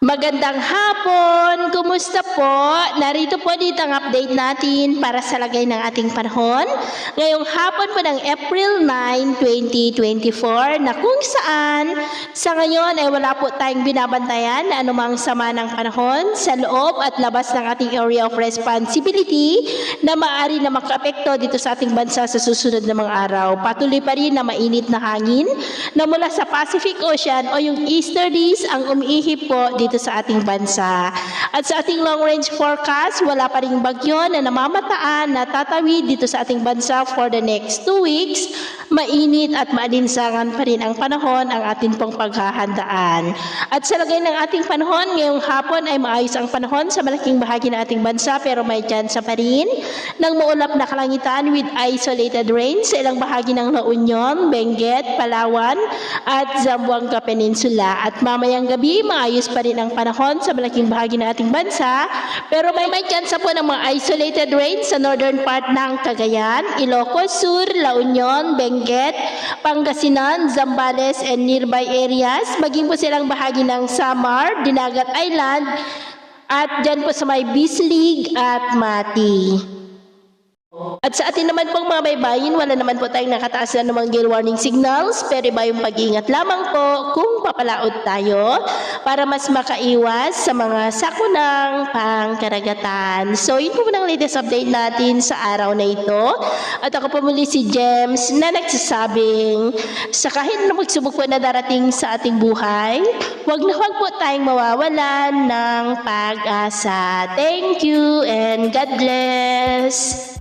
Magandang hapon! Kumusta po? Narito po dito ang update natin para sa lagay ng ating panahon. Ngayong hapon po ng April 9, 2024 na kung saan sa ngayon ay wala po tayong binabantayan na anumang sama ng panahon sa loob at labas ng ating area of responsibility na maaari na makaapekto dito sa ating bansa sa susunod na mga araw. Patuloy pa rin na mainit na hangin na mula sa Pacific Ocean o yung easterlies ang umiihip po dito sa ating bansa. At sa ating long-range forecast, wala pa ring bagyo na namamataan na tatawid dito sa ating bansa for the next 2 weeks. Mainit at maalinsangan pa rin ang panahon ang ating pong paghahandaan. At sa lagay ng ating panahon, ngayong hapon ay maayos ang panahon sa malaking bahagi ng ating bansa pero may tsansa pa rin ng maulap na kalangitan with isolated rain sa ilang bahagi ng La Union, Benguet, Palawan at Zamboanga Peninsula. At mamayang gabi, maayos pa rin ang panahon sa malaking bahagi ng ating bansa pero may tsansa po ng mga isolated rain sa northern part ng Cagayan, Ilocos Sur, La Union, Benguet, Pangasinan, Zambales and nearby areas, maging po silang bahagi ng Samar, Dinagat Island at dyan po sa may Bislig at Mati. At sa atin naman pong mga baybayin, wala naman po tayong nakataas na namang gale warning signals, pero iba yung pag-iingat lamang po kung papalaot tayo para mas makaiwas sa mga sakunang pangkaragatan. So yun po ang latest update natin sa araw na ito. At ako po muli si James na nagsasabing sa kahit na magsubok po na darating sa ating buhay, wag po tayong mawawalan ng pag-asa. Thank you and God bless!